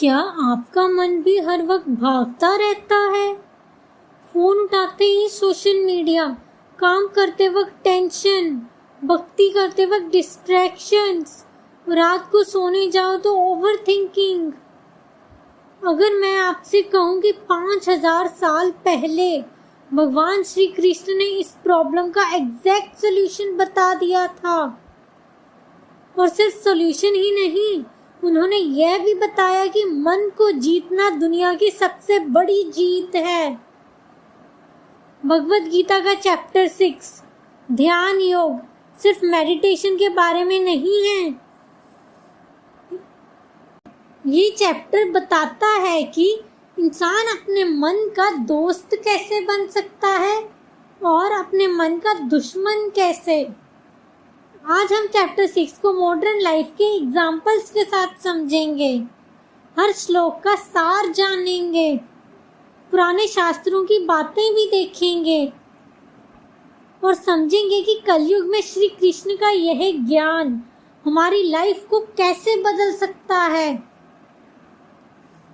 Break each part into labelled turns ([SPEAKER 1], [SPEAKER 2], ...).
[SPEAKER 1] क्या आपका मन भी हर वक्त भागता रहता है? फोन उठाते ही सोशल मीडिया, काम करते वक्त टेंशन, भक्ति करते वक्त डिस्ट्रैक्शंस, रात को सोने जाओ तो ओवर थिंकिंग। अगर मैं आपसे कहूँ कि 5000 साल पहले भगवान श्री कृष्ण ने इस प्रॉब्लम का एग्जैक्ट सॉल्यूशन बता दिया था, और सिर्फ सॉल्यूशन ही नहीं, उन्होंने यह भी बताया कि मन को जीतना दुनिया की सबसे बड़ी जीत है। भगवत गीता का चैप्टर 6 ध्यान योग सिर्फ मेडिटेशन के बारे में नहीं है। ये चैप्टर बताता है कि इंसान अपने मन का दोस्त कैसे बन सकता है और अपने मन का दुश्मन कैसे। आज हम चैप्टर 6 को मॉडर्न लाइफ के एग्जाम्पल्स के साथ समझेंगे, हर श्लोक का सार जानेंगे, पुराने शास्त्रों की बातें भी देखेंगे और समझेंगे कि कलयुग में श्री कृष्ण का यह ज्ञान हमारी लाइफ को कैसे बदल सकता है।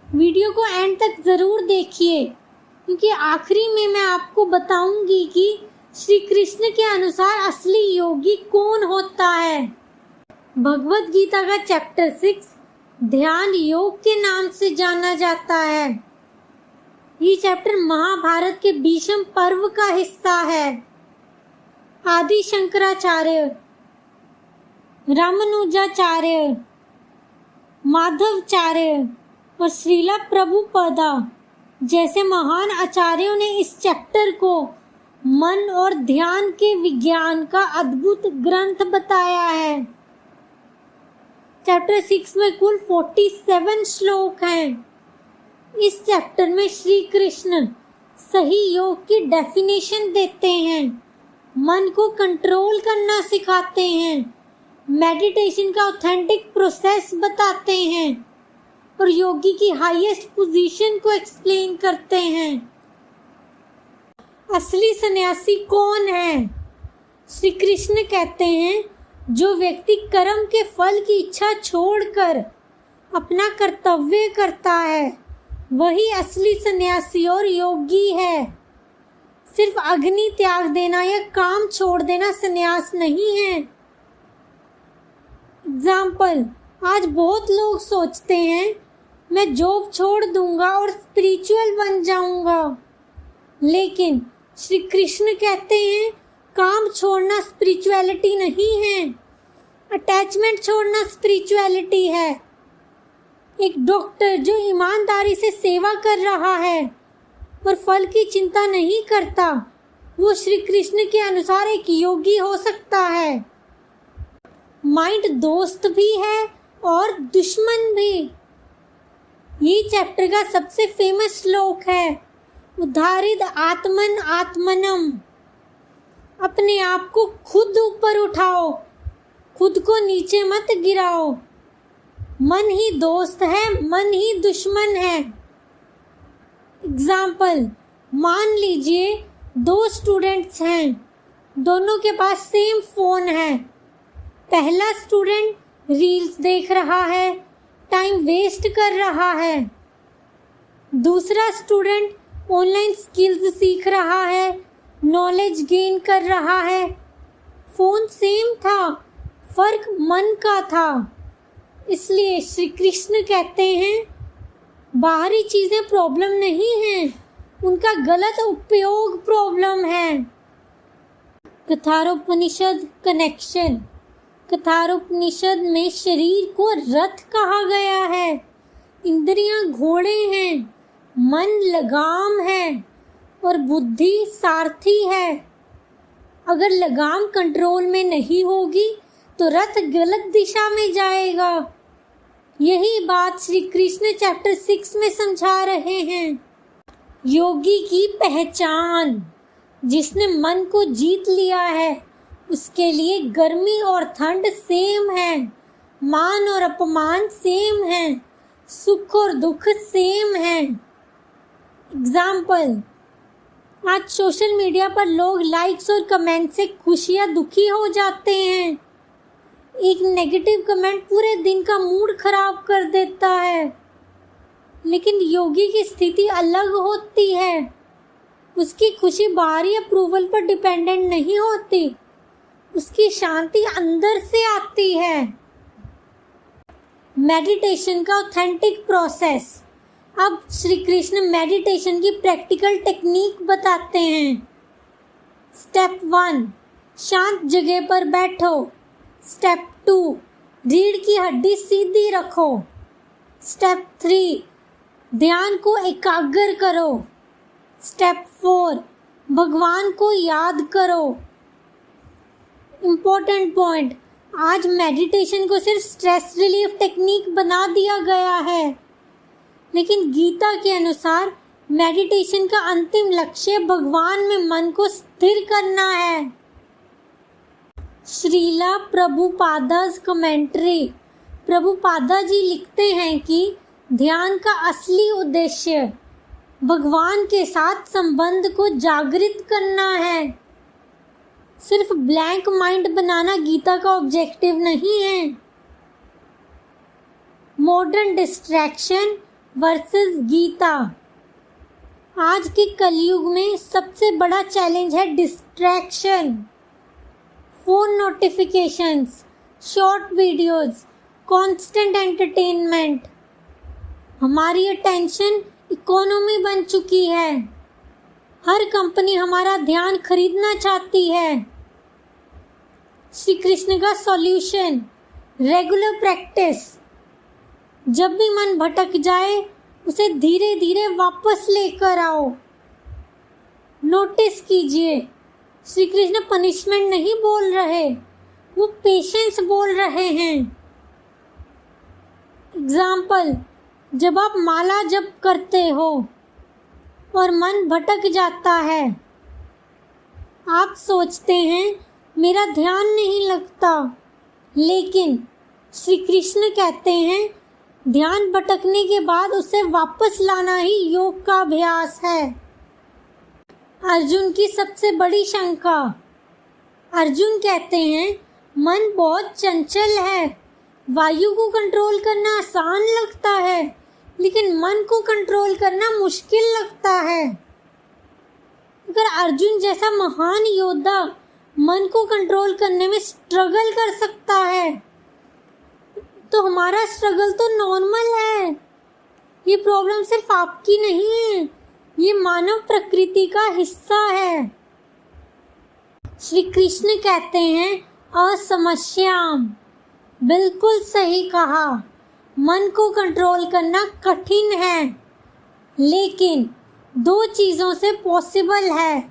[SPEAKER 1] वीडियो को एंड तक जरूर देखिए, क्योंकि आखिरी में मैं आपको बताऊंगी कि श्री कृष्ण के अनुसार असली योगी कौन होता है। भगवत गीता का चैप्टर 6 ध्यान योग के नाम से जाना जाता है। ये चैप्टर महाभारत के भीष्म पर्व का हिस्सा है। आदि शंकराचार्य, रामानुजाचार्य, माधवाचार्य और श्रीला प्रभुपादा जैसे महान आचार्यों ने इस चैप्टर को मन और ध्यान के विज्ञान का अद्भुत ग्रंथ बताया है। चैप्टर 6 में कुल 47 श्लोक हैं। इस चैप्टर में श्री कृष्ण सही योग की डेफिनेशन देते हैं, मन को कंट्रोल करना सिखाते हैं, मेडिटेशन का ऑथेंटिक प्रोसेस बताते हैं और योगी की हाईएस्ट पोजीशन को एक्सप्लेन करते हैं। असली सन्यासी कौन है? श्री कृष्ण कहते हैं, जो व्यक्ति कर्म के फल की इच्छा छोड़कर अपना कर्तव्य करता है वही असली सन्यासी और योगी है। सिर्फ अग्नि त्याग देना या काम छोड़ देना सन्यास नहीं है। एग्जाम्पल, आज बहुत लोग सोचते हैं मैं जॉब छोड़ दूंगा और स्पिरिचुअल बन जाऊंगा, लेकिन श्री कृष्ण कहते हैं काम छोड़ना स्पिरिचुअलिटी नहीं है, अटैचमेंट छोड़ना स्पिरिचुअलिटी है। एक डॉक्टर जो ईमानदारी से सेवा कर रहा है पर फल की चिंता नहीं करता, वो श्री कृष्ण के अनुसार एक योगी हो सकता है। माइंड दोस्त भी है और दुश्मन भी। ये चैप्टर का सबसे फेमस श्लोक है, उद्धारित आत्मन आत्मनम। अपने आप को खुद ऊपर उठाओ, खुद को नीचे मत गिराओ। मन ही दोस्त है, मन ही दुश्मन है। एग्जाम्पल, मान लीजिए 2 स्टूडेंट्स हैं, दोनों के पास सेम फोन है। पहला स्टूडेंट रील्स देख रहा है, टाइम वेस्ट कर रहा है। दूसरा स्टूडेंट ऑनलाइन स्किल्स सीख रहा है, नॉलेज गेन कर रहा है। फोन सेम था, फर्क मन का था। इसलिए श्री कृष्ण कहते हैं, बाहरी चीजें प्रॉब्लम नहीं हैं, उनका गलत उपयोग प्रॉब्लम है। कथारोपनिषद कनेक्शन। कथारोपनिषद में शरीर को रथ कहा गया है, इंद्रियां घोड़े हैं, मन लगाम है और बुद्धि सारथी है। अगर लगाम कंट्रोल में नहीं होगी तो रथ गलत दिशा में जाएगा। यही बात श्री कृष्ण चैप्टर 6 में समझा रहे हैं। योगी की पहचान। जिसने मन को जीत लिया है उसके लिए गर्मी और ठंड सेम है, मान और अपमान सेम है, सुख और दुख सेम है। एग्जाम्पल, आज सोशल मीडिया पर लोग लाइक्स और कमेंट से खुश या दुखी हो जाते हैं। एक नेगेटिव कमेंट पूरे दिन का मूड खराब कर देता है। लेकिन योगी की स्थिति अलग होती है। उसकी खुशी बाहरी अप्रूवल पर डिपेंडेंट नहीं होती, उसकी शांति अंदर से आती है। मेडिटेशन का ऑथेंटिक प्रोसेस। अब श्री कृष्ण मेडिटेशन की प्रैक्टिकल टेक्निक बताते हैं। स्टेप 1, शांत जगह पर बैठो। स्टेप 2, रीढ़ की हड्डी सीधी रखो। स्टेप 3, ध्यान को एकाग्र करो। स्टेप 4, भगवान को याद करो। इम्पोर्टेंट पॉइंट, आज मेडिटेशन को सिर्फ स्ट्रेस रिलीफ टेक्निक बना दिया गया है, लेकिन गीता के अनुसार मेडिटेशन का अंतिम लक्ष्य भगवान में मन को स्थिर करना है। श्रीला प्रभुपादा's कमेंट्री। प्रभुपादा जी लिखते हैं कि ध्यान का असली उद्देश्य भगवान के साथ संबंध को जागृत करना है। सिर्फ ब्लैंक माइंड बनाना गीता का ऑब्जेक्टिव नहीं है। Modern distraction versus Gita. आज के कलयुग में सबसे बड़ा चैलेंज है distraction. Phone notifications, short videos, constant entertainment. हमारी अटेंशन इकोनॉमी बन चुकी है। हर कंपनी हमारा ध्यान खरीदना चाहती है। श्री कृष्ण का सॉल्यूशन, रेगुलर प्रैक्टिस। जब भी मन भटक जाए उसे धीरे धीरे वापस लेकर आओ। नोटिस कीजिए, श्री कृष्ण पनिशमेंट नहीं बोल रहे, वो पेशेंस बोल रहे हैं। एग्जाम्पल, जब आप माला जप करते हो और मन भटक जाता है, आप सोचते हैं मेरा ध्यान नहीं लगता, लेकिन श्री कृष्ण कहते हैं ध्यान भटकने के बाद उसे वापस लाना ही योग का अभ्यास है। अर्जुन की सबसे बड़ी शंका। अर्जुन कहते हैं मन बहुत चंचल है, वायु को कंट्रोल करना आसान लगता है, लेकिन मन को कंट्रोल करना मुश्किल लगता है। अगर अर्जुन जैसा महान योद्धा मन को कंट्रोल करने में स्ट्रगल कर सकता है, तो हमारा स्ट्रगल तो नॉर्मल है। ये प्रॉब्लम सिर्फ आपकी नहीं है, ये मानव प्रकृति का हिस्सा है। श्री कृष्ण कहते हैं असमस्याम। बिल्कुल सही कहा, मन को कंट्रोल करना कठिन है, लेकिन 2 चीज़ों से पॉसिबल है।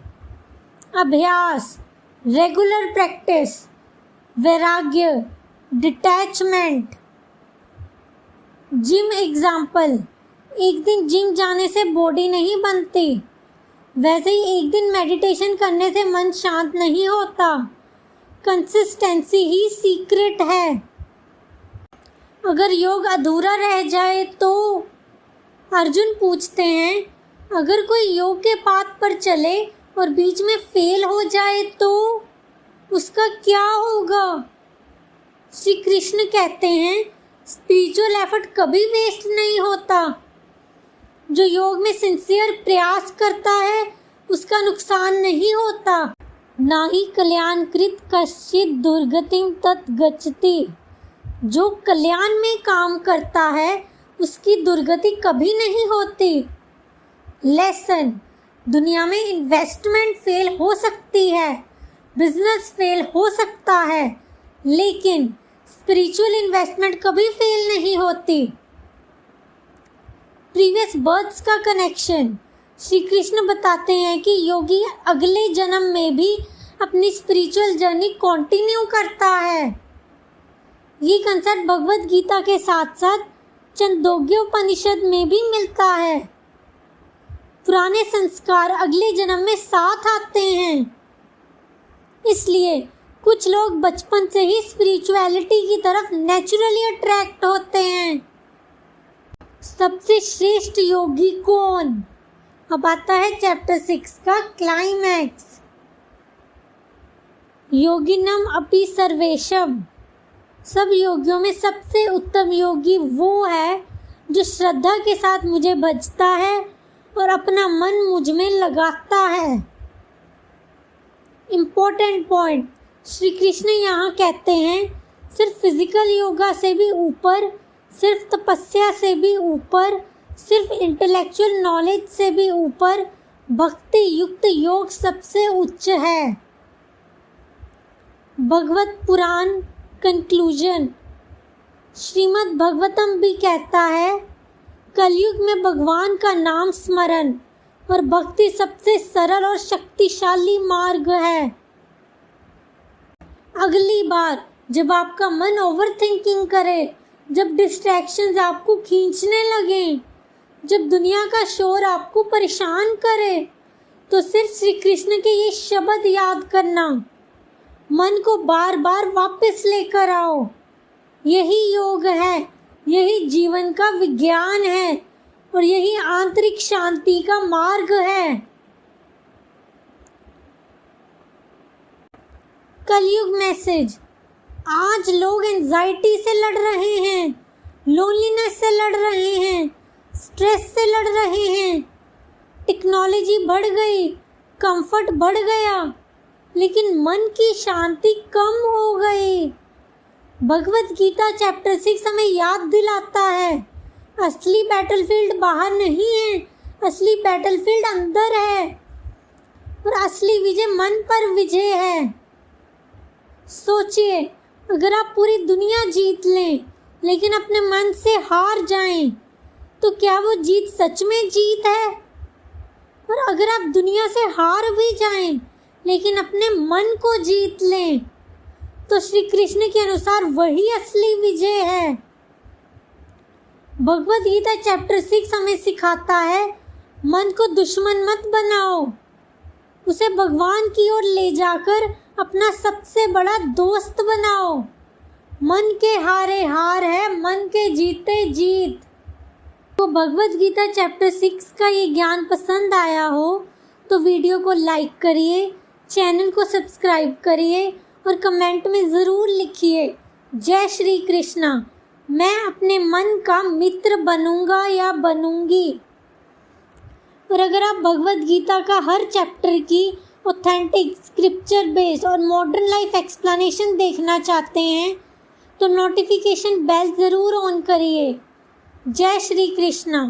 [SPEAKER 1] अभ्यास, रेगुलर प्रैक्टिस, वैराग्य, डिटैचमेंट। जिम एग्जाम्पल, एक दिन जिम जाने से बॉडी नहीं बनती, वैसे ही एक दिन मेडिटेशन करने से मन शांत नहीं होता। कंसिस्टेंसी ही सीक्रेट है। अगर योग अधूरा रह जाए तो? अर्जुन पूछते हैं, अगर कोई योग के पाथ पर चले और बीच में फेल हो जाए तो उसका क्या होगा? श्री कृष्ण कहते हैं स्पिरिचुअल एफर्ट कभी वेस्ट नहीं होता। जो योग में सिंसियर प्रयास करता है उसका नुकसान नहीं होता। ना ही कल्याणकृत कश्चित दुर्गतिम तत् गच्छति। जो कल्याण में काम करता है उसकी दुर्गति कभी नहीं होती। लेसन, दुनिया में इन्वेस्टमेंट फेल हो सकती है, बिजनेस फेल हो सकता है, लेकिन स्पिरिचुअल इन्वेस्टमेंट कभी फेल नहीं होती। प्रीवियस बर्थ्स का कनेक्शन। श्री कृष्ण बताते हैं कि योगी अगले जन्म में भी अपनी स्पिरिचुअल जर्नी कंटिन्यू करता है। ये कंसेप्ट भगवत गीता के साथ साथ छंदोग्योपनिषद में भी मिलता है। पुराने संस्कार अगले जन्म में साथ आते हैं, इसलिए कुछ लोग बचपन से ही स्पिरिचुअलिटी की तरफ नेचुरली अट्रैक्ट होते हैं। सबसे श्रेष्ठ योगी कौन? अब आता है चैप्टर 6 का क्लाइमैक्स। योगिनम अपि सर्वेशम। सब योगियों में सबसे उत्तम योगी वो है जो श्रद्धा के साथ मुझे भजता है और अपना मन मुझ में लगाता है। इम्पोर्टेंट पॉइंट, श्री कृष्ण यहाँ कहते हैं सिर्फ फिजिकल योगा से भी ऊपर, सिर्फ तपस्या से भी ऊपर, सिर्फ इंटेलेक्चुअल नॉलेज से भी ऊपर भक्ति युक्त योग सबसे उच्च है। भगवत पुराण कंक्लूजन, श्रीमद् भगवतम भी कहता है कलयुग में भगवान का नाम स्मरण और भक्ति सबसे सरल और शक्तिशाली मार्ग है। अगली बार जब आपका मन ओवर थिंकिंग करे, जब डिस्ट्रैक्शंस आपको खींचने लगें, जब दुनिया का शोर आपको परेशान करे, तो सिर्फ श्री कृष्ण के ये शब्द याद करना, मन को बार बार वापस लेकर आओ। यही योग है, यही जीवन का विज्ञान है और यही आंतरिक शांति का मार्ग है। कलयुग मैसेज, आज लोग एंजाइटी से लड़ रहे हैं, लोनलीनेस से लड़ रहे हैं, स्ट्रेस से लड़ रहे हैं। टेक्नोलॉजी बढ़ गई, कंफर्ट बढ़ गया, लेकिन मन की शांति कम हो गई। भगवत गीता चैप्टर 6 हमें याद दिलाता है असली बैटलफील्ड बाहर नहीं है, असली बैटलफील्ड अंदर है और असली विजय मन पर विजय है। सोचिए, अगर आप पूरी दुनिया जीत लें लेकिन अपने मन से हार जाएं, तो क्या वो जीत सच में जीत है? और अगर आप दुनिया से हार भी जाएं लेकिन अपने मन को जीत लें, तो श्री कृष्ण के अनुसार वही असली विजय है। भगवद गीता चैप्टर 6 हमें सिखाता है मन को दुश्मन मत बनाओ, उसे भगवान की ओर ले जाकर अपना सबसे बड़ा दोस्त बनाओ। मन के हारे हार है, मन के जीते जीत। तो भगवद गीता चैप्टर 6 का ये ज्ञान पसंद आया हो तो वीडियो को लाइक करिए, चैनल को सब्सक्राइब करिए और कमेंट में ज़रूर लिखिए जय श्री कृष्णा, मैं अपने मन का मित्र बनूंगा या बनूंगी। और अगर आप भगवद गीता का हर चैप्टर की ऑथेंटिक स्क्रिप्चर बेस्ड और मॉडर्न लाइफ एक्सप्लेनेशन देखना चाहते हैं तो नोटिफिकेशन बेल ज़रूर ऑन करिए। जय श्री कृष्णा।